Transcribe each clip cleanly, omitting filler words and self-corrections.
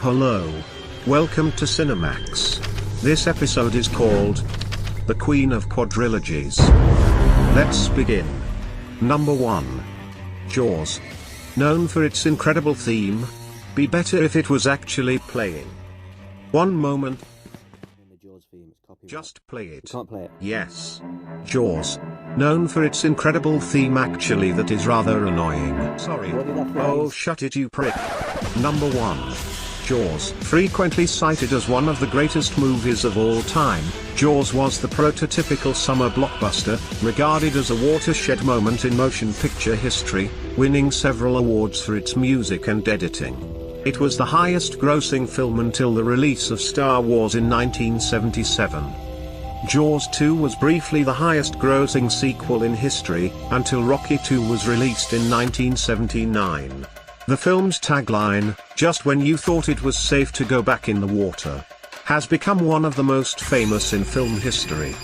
Hello. Welcome to Sinnermax. This episode is called The Queen of Quadrilogies. Let's begin. Number 1. Jaws. Known for its incredible theme, be better if it was actually playing. One moment. Just play it. Can't play it. Yes. Jaws. Known for its incredible theme actually that is rather annoying. Sorry. Oh shut it you prick. Number 1. Jaws. Frequently cited as one of the greatest movies of all time, Jaws was the prototypical summer blockbuster, regarded as a watershed moment in motion picture history, winning several awards for its music and editing. It was the highest-grossing film until the release of Star Wars in 1977. Jaws 2 was briefly the highest-grossing sequel in history, until Rocky II was released in 1979. The film's tagline, "Just when you thought it was safe to go back in the water," has become one of the most famous in film history.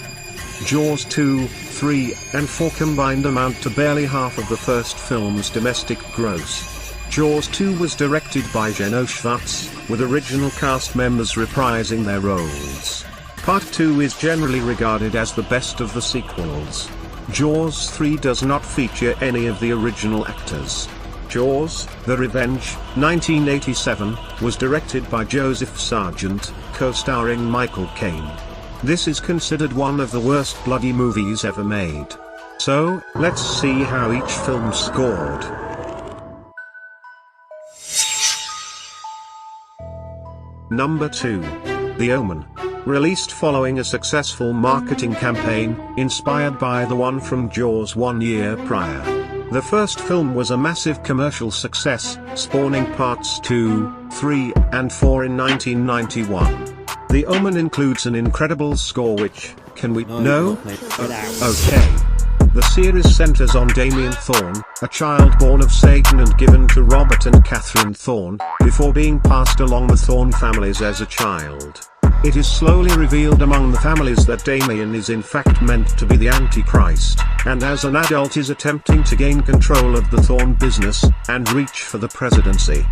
Jaws 2, 3, and 4 combined amount to barely half of the first film's domestic gross. Jaws 2 was directed by Geno Schwartz, with original cast members reprising their roles. Part 2 is generally regarded as the best of the sequels. Jaws 3 does not feature any of the original actors. Jaws: The Revenge, 1987, was directed by Joseph Sargent, co-starring Michael Caine. This is considered one of the worst bloody movies ever made. So, let's see how each film scored. Number 2. The Omen. Released following a successful marketing campaign, inspired by the one from Jaws 1 year prior. The first film was a massive commercial success, spawning parts 2, 3, and 4 in 1991. The Omen includes an incredible score which, can we— No? Okay. The series centers on Damien Thorne, a child born of Satan and given to Robert and Catherine Thorne, before being passed along the Thorne families as a child. It is slowly revealed among the families that Damien is in fact meant to be the Antichrist, and as an adult is attempting to gain control of the Thorne business, and reach for the presidency.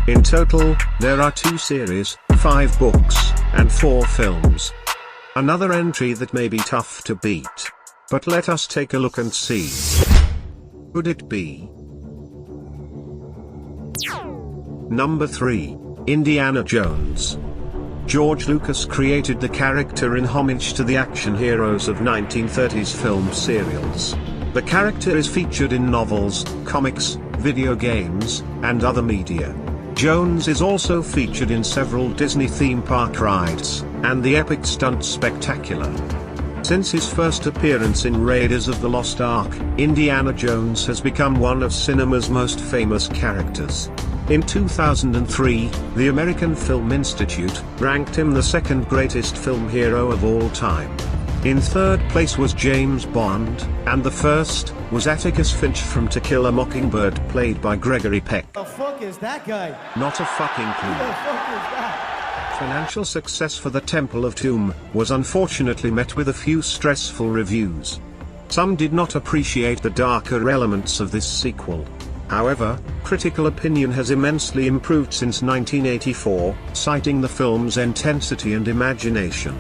In total, there are 2 series, 5 books, and 4 films. Another entry that may be tough to beat. But let us take a look and see. Could it be? Number 3. Indiana Jones. George Lucas created the character in homage to the action heroes of 1930s film serials. The character is featured in novels, comics, video games, and other media. Jones is also featured in several Disney theme park rides, and the epic stunt spectacular. Since his first appearance in Raiders of the Lost Ark, Indiana Jones has become one of cinema's most famous characters. In 2003, the American Film Institute ranked him the second greatest film hero of all time. In third place was James Bond, and the first was Atticus Finch from To Kill a Mockingbird, played by Gregory Peck. The fuck is that guy? Not a fucking clue. Who the fuck is that? Financial success for the Temple of Doom was unfortunately met with a few stressful reviews. Some did not appreciate the darker elements of this sequel. However, critical opinion has immensely improved since 1984, citing the film's intensity and imagination.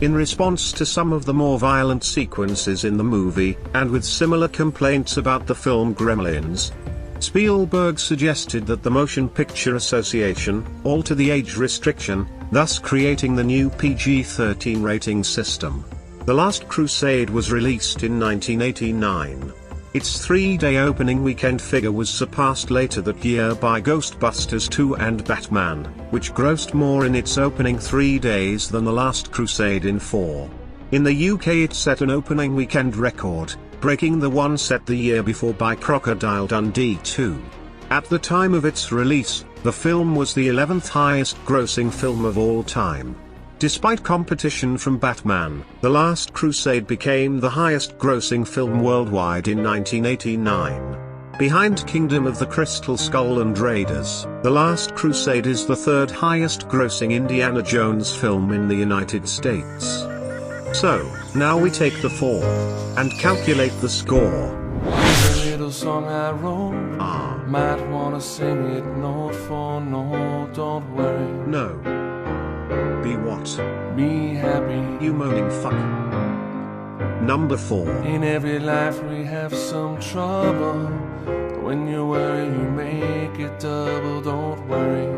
In response to some of the more violent sequences in the movie, and with similar complaints about the film Gremlins, Spielberg suggested that the Motion Picture Association alter the age restriction, thus creating the new PG-13 rating system. The Last Crusade was released in 1989. Its 3-day opening weekend figure was surpassed later that year by Ghostbusters 2 and Batman, which grossed more in its opening 3 days than The Last Crusade in 4. In the UK it set an opening weekend record, breaking the one set the year before by Crocodile Dundee 2. At the time of its release, the film was the 11th highest grossing film of all time. Despite competition from Batman, The Last Crusade became the highest-grossing film worldwide in 1989. Behind Kingdom of the Crystal Skull and Raiders, The Last Crusade is the third highest-grossing Indiana Jones film in the United States. So, now we take the 4 and calculate the score. little song I wrote. Might wanna sing it note for note. Don't worry. No. Be what? Be happy. You moaning fuck. Number 4. In every life we have some trouble. When you worry, you make it double. Don't worry.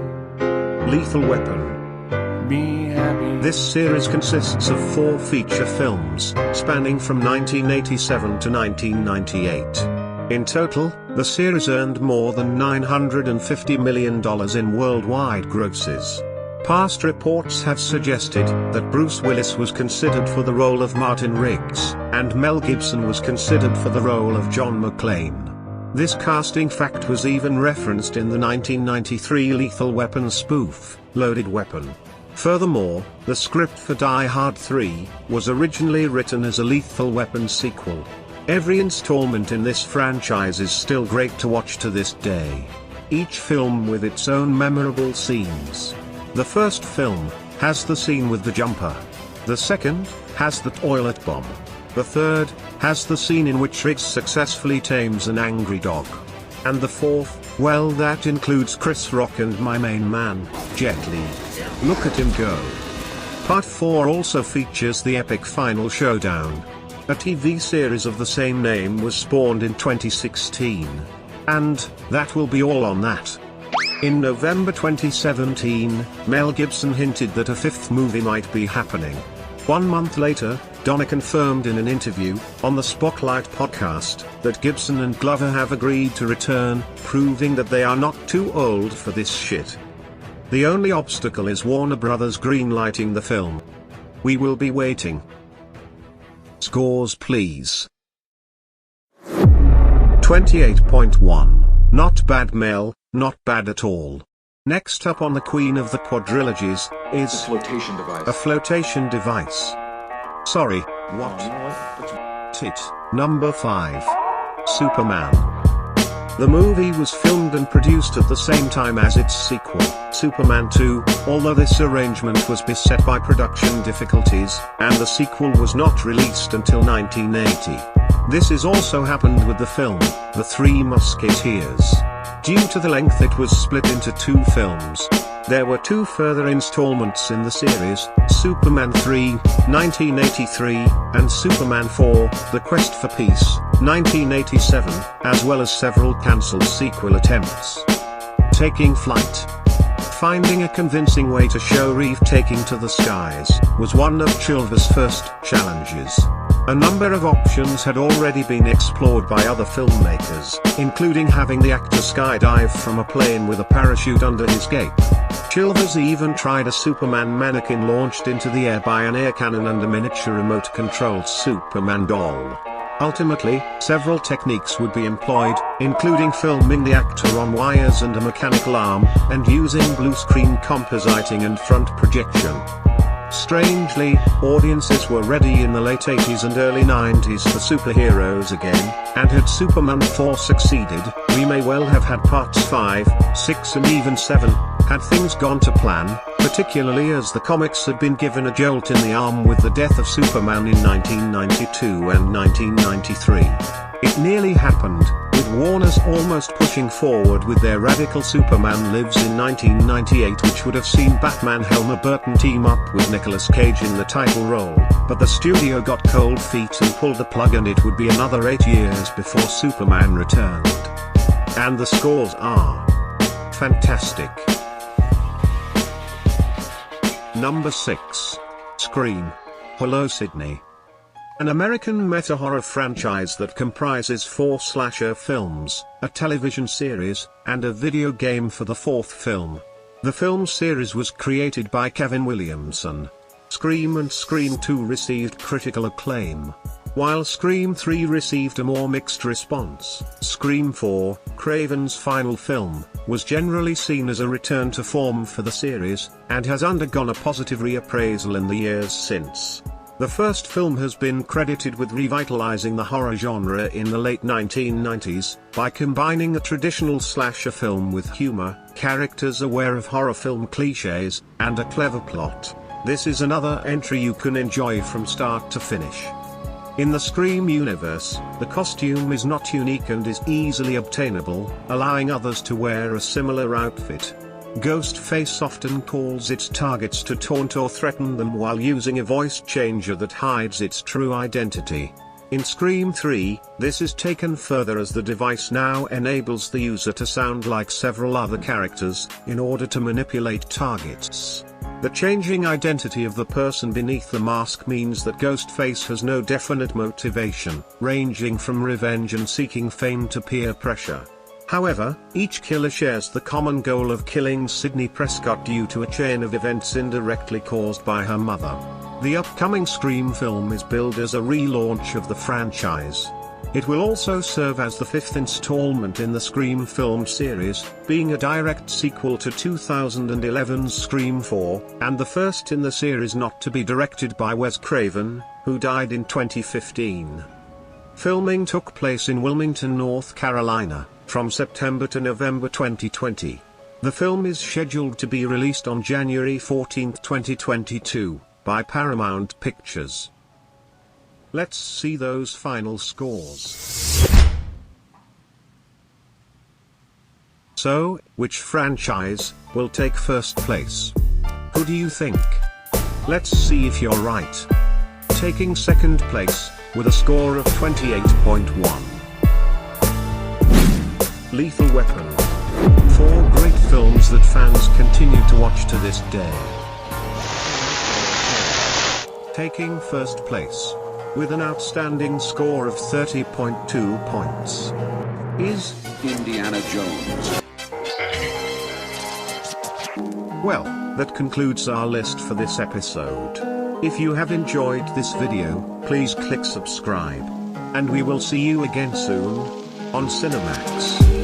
Lethal Weapon. Be happy. This series consists of 4 feature films, spanning from 1987 to 1998. In total, the series earned more than $950 million in worldwide grosses. Past reports have suggested that Bruce Willis was considered for the role of Martin Riggs, and Mel Gibson was considered for the role of John McClane. This casting fact was even referenced in the 1993 Lethal Weapon spoof, Loaded Weapon. Furthermore, the script for Die Hard 3 was originally written as a Lethal Weapon sequel. Every installment in this franchise is still great to watch to this day. Each film with its own memorable scenes. The first film has the scene with the jumper. The second has the toilet bomb. The third has the scene in which Riggs successfully tames an angry dog. And the fourth, well, that includes Chris Rock and my main man, Jet Li. Look at him go. Part 4 also features the epic final showdown. A TV series of the same name was spawned in 2016. And that will be all on that. In November 2017, Mel Gibson hinted that a 5th movie might be happening. 1 month later, Donna confirmed in an interview, on the Spotlight podcast, that Gibson and Glover have agreed to return, proving that they are not too old for this shit. The only obstacle is Warner Brothers greenlighting the film. We will be waiting. Scores please. 28.1. Not bad Mel, not bad at all. Next up on the Queen of the Quadrilogies, is a flotation device. A flotation device. Sorry, what? Tit. Number 5. Superman. The movie was filmed and produced at the same time as its sequel, Superman 2, although this arrangement was beset by production difficulties, and the sequel was not released until 1980. This is also happened with the film, The Three Musketeers. Due to the length, it was split into 2 films. There were 2 further installments in the series, Superman 3, 1983, and Superman 4, The Quest for Peace, 1987, as well as several cancelled sequel attempts. Taking flight. Finding a convincing way to show Reeve taking to the skies was one of Chilver's first challenges. A number of options had already been explored by other filmmakers, including having the actor skydive from a plane with a parachute under his cape. Chilvers even tried a Superman mannequin launched into the air by an air cannon and a miniature remote-controlled Superman doll. Ultimately, several techniques would be employed, including filming the actor on wires and a mechanical arm, and using blue screen compositing and front projection. Strangely, audiences were ready in the late 80s and early 90s for superheroes again, and had Superman 4 succeeded, we may well have had parts 5, 6 and even 7, had things gone to plan, particularly as the comics had been given a jolt in the arm with the death of Superman in 1992 and 1993. It nearly happened, with Warner's almost pushing forward with their Radical Superman Lives in 1998, which would have seen Batman Helmer Burton team up with Nicolas Cage in the title role, but the studio got cold feet and pulled the plug, and it would be another 8 years before Superman returned. And the scores are fantastic. Number 6. Scream. Hello Sydney. An American meta-horror franchise that comprises 4 slasher films, a television series, and a video game for the 4th film. The film series was created by Kevin Williamson. Scream and Scream 2 received critical acclaim, while Scream 3 received a more mixed response. Scream 4, Craven's final film, was generally seen as a return to form for the series, and has undergone a positive reappraisal in the years since. The first film has been credited with revitalizing the horror genre in the late 1990s, by combining a traditional slasher film with humor, characters aware of horror film cliches, and a clever plot. This is another entry you can enjoy from start to finish. In the Scream universe, the costume is not unique and is easily obtainable, allowing others to wear a similar outfit. Ghostface often calls its targets to taunt or threaten them while using a voice changer that hides its true identity. In Scream 3, this is taken further as the device now enables the user to sound like several other characters, in order to manipulate targets. The changing identity of the person beneath the mask means that Ghostface has no definite motivation, ranging from revenge and seeking fame to peer pressure. However, each killer shares the common goal of killing Sidney Prescott due to a chain of events indirectly caused by her mother. The upcoming Scream film is billed as a relaunch of the franchise. It will also serve as the fifth installment in the Scream film series, being a direct sequel to 2011's Scream 4, and the first in the series not to be directed by Wes Craven, who died in 2015. Filming took place in Wilmington, North Carolina, from September to November 2020. The film is scheduled to be released on January 14, 2022, by Paramount Pictures. Let's see those final scores. So, which franchise will take first place? Who do you think? Let's see if you're right. Taking second place, with a score of 28.1. Lethal Weapon. 4 great films that fans continue to watch to this day. Taking first place, with an outstanding score of 30.2 points, is Indiana Jones. Well, that concludes our list for this episode. If you have enjoyed this video, please click subscribe. And we will see you again soon, on Sinnermax.